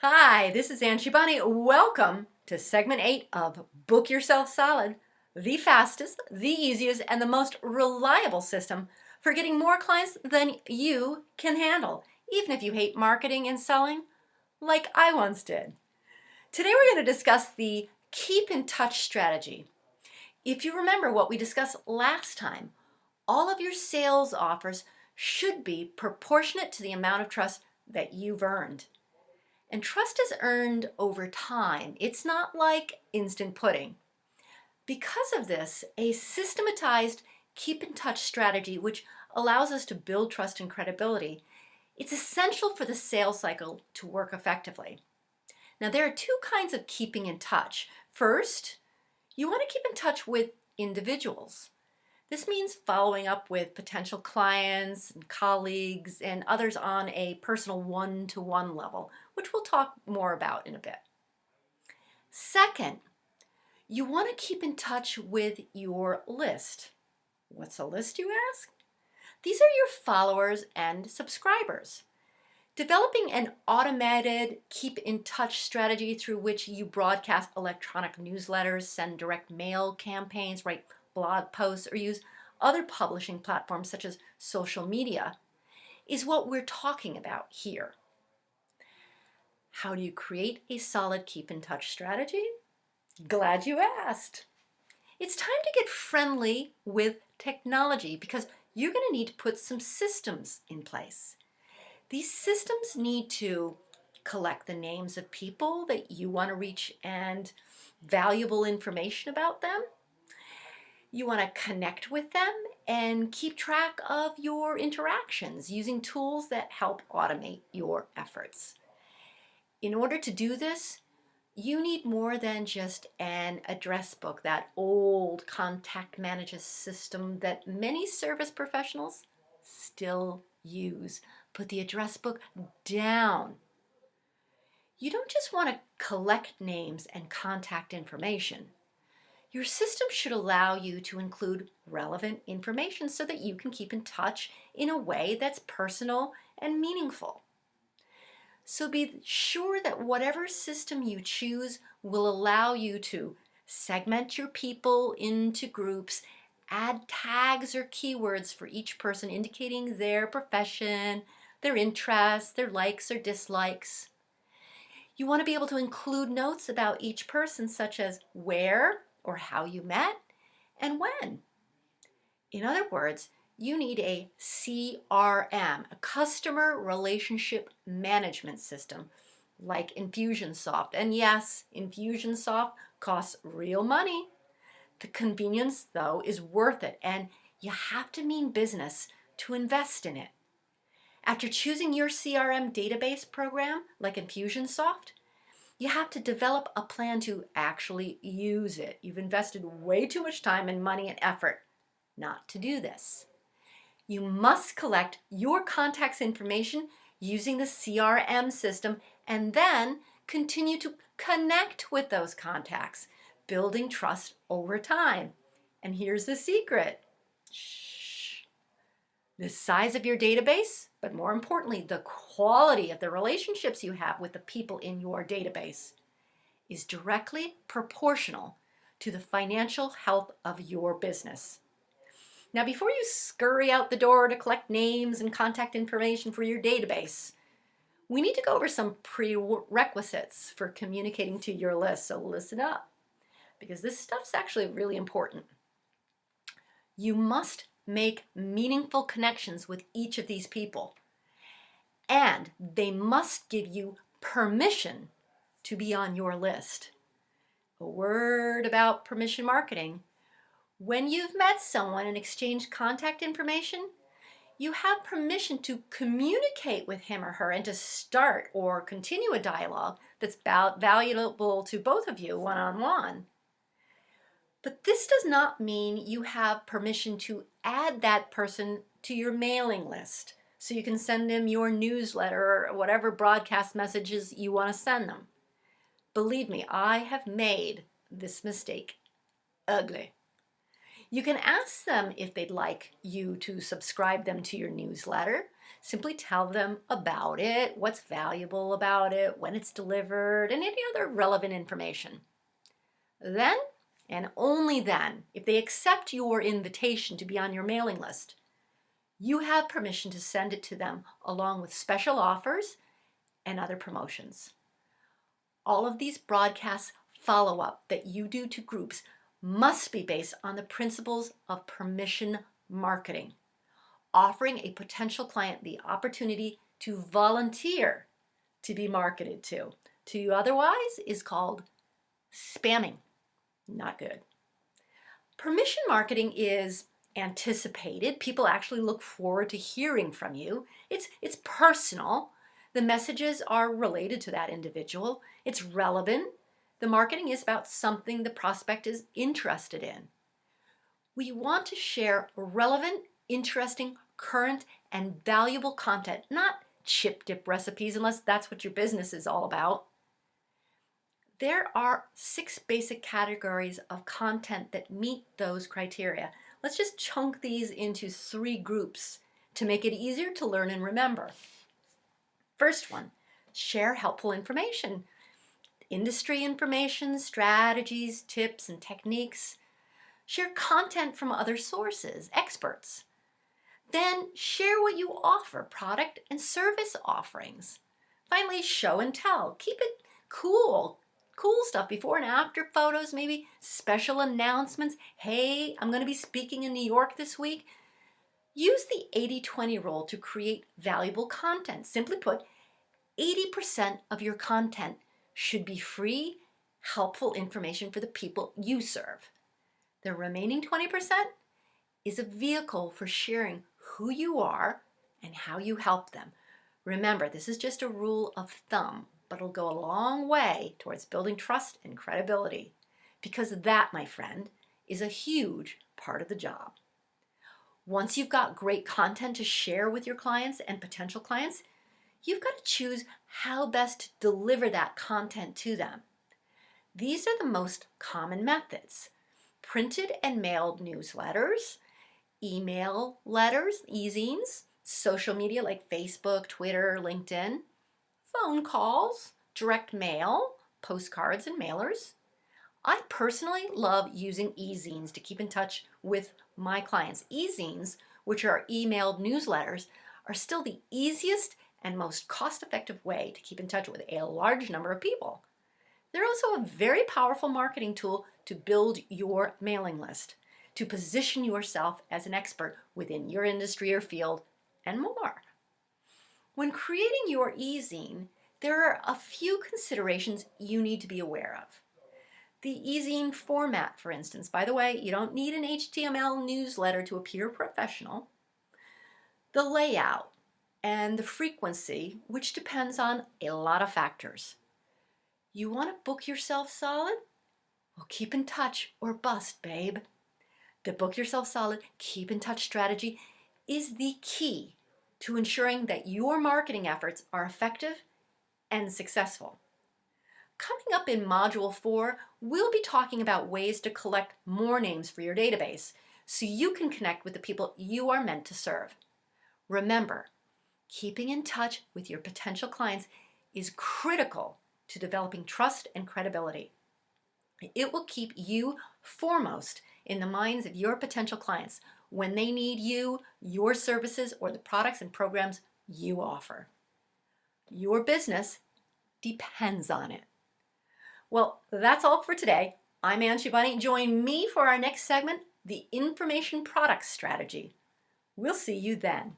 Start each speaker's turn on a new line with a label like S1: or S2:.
S1: Hi, this is Ann Shibani. Welcome to segment 8 of Book Yourself Solid, the fastest, the easiest, and the most reliable system for getting more clients than you can handle, even if you hate marketing and selling like I once did. Today we're going to discuss the keep in touch strategy. If you remember what we discussed last time, all of your sales offers should be proportionate to the amount of trust that you've earned. And trust is earned over time. It's not like instant pudding. Because of this, a systematized keep in touch strategy, which allows us to build trust and credibility, it's essential for the sales cycle to work effectively. Now, there are two kinds of keeping in touch. First, you want to keep in touch with individuals. This means following up with potential clients and colleagues and others on a personal one-to-one level, which we'll talk more about in a bit. Second, you want to keep in touch with your list. What's a list, you ask? These are your followers and subscribers. Developing an automated keep in touch strategy through which you broadcast electronic newsletters, send direct mail campaigns, write blog posts, or use other publishing platforms such as social media is what we're talking about here. How do you create a solid keep in touch strategy? Glad you asked. It's time to get friendly with technology because you're going to need to put some systems in place. These systems need to collect the names of people that you want to reach and valuable information about them. You want to connect with them and keep track of your interactions using tools that help automate your efforts. In order to do this, you need more than just an address book, that old contact management system that many service professionals still use. Put the address book down. You don't just want to collect names and contact information. Your system should allow you to include relevant information so that you can keep in touch in a way that's personal and meaningful. So be sure that whatever system you choose will allow you to segment your people into groups, add tags or keywords for each person indicating their profession, their interests, their likes or dislikes. You want to be able to include notes about each person, such as where or how you met and when. In other words, you need a CRM, a customer relationship management system, like Infusionsoft. And yes, Infusionsoft costs real money. The convenience, though, is worth it, and you have to mean business to invest in it. After choosing your CRM database program, like Infusionsoft, you have to develop a plan to actually use it. You've invested way too much time and money and effort not to do this. You must collect your contacts information using the CRM system and then continue to connect with those contacts, building trust over time. And here's the secret. Shh. The size of your database, but more importantly, the quality of the relationships you have with the people in your database is directly proportional to the financial health of your business. Now, before you scurry out the door to collect names and contact information for your database, we need to go over some prerequisites for communicating to your list. So listen up, because this stuff's actually really important. You must make meaningful connections with each of these people, and they must give you permission to be on your list. A word about permission marketing. When you've met someone and exchanged contact information, you have permission to communicate with him or her and to start or continue a dialogue that's valuable to both of you one-on-one. But this does not mean you have permission to add that person to your mailing list so you can send them your newsletter or whatever broadcast messages you want to send them. Believe me, I have made this mistake ugly. You can ask them if they'd like you to subscribe them to your newsletter. Simply tell them about it, what's valuable about it, when it's delivered, and any other relevant information. Then, and only then, if they accept your invitation to be on your mailing list, you have permission to send it to them along with special offers and other promotions. All of these broadcasts follow-up that you do to groups must be based on the principles of permission marketing, offering a potential client the opportunity to volunteer to be marketed to otherwise is called spamming. Not good. Permission marketing is anticipated. People actually look forward to hearing from you. It's personal. The messages are related to that individual. It's relevant. The marketing is about something the prospect is interested in. We want to share relevant, interesting, current, and valuable content, not chip dip recipes, unless that's what your business is all about. There are 6 basic categories of content that meet those criteria. Let's just chunk these into 3 groups to make it easier to learn and remember. First one, share helpful information. Industry information, strategies, tips, and techniques. Share content from other sources, experts. Then share what you offer, product and service offerings. Finally, show and tell. Keep it cool stuff, before and after photos, maybe special announcements. Hey, I'm going to be speaking in New York this week. Use the 80-20 rule to create valuable content. Simply put, 80% of your content should be free, helpful information for the people you serve. The remaining 20% is a vehicle for sharing who you are and how you help them. Remember, this is just a rule of thumb, but it'll go a long way towards building trust and credibility, because that, my friend, is a huge part of the job. Once you've got great content to share with your clients and potential clients, you've got to choose how best to deliver that content to them. These are the most common methods: printed and mailed newsletters, email letters, e-zines, social media like Facebook, Twitter, LinkedIn, phone calls, direct mail, postcards, and mailers. I personally love using e-zines to keep in touch with my clients. E-zines, which are emailed newsletters, are still the easiest and most cost-effective way to keep in touch with a large number of people. They're also a very powerful marketing tool to build your mailing list, to position yourself as an expert within your industry or field, and more. When creating your e-zine, there are a few considerations you need to be aware of. The e-zine format, for instance. By the way, you don't need an HTML newsletter to appear professional. The layout and the frequency, which depends on a lot of factors. You want to book yourself solid? Well, keep in touch or bust, babe. The book yourself solid, keep in touch strategy is the key to ensuring that your marketing efforts are effective and successful. Coming up in Module 4, we'll be talking about ways to collect more names for your database so you can connect with the people you are meant to serve. Remember, keeping in touch with your potential clients is critical to developing trust and credibility. It will keep you foremost in the minds of your potential clients when they need you, your services, or the products and programs you offer. Your business depends on it. Well, that's all for today. I'm Ann Shibani. Join me for our next segment, the Information Products Strategy. We'll see you then.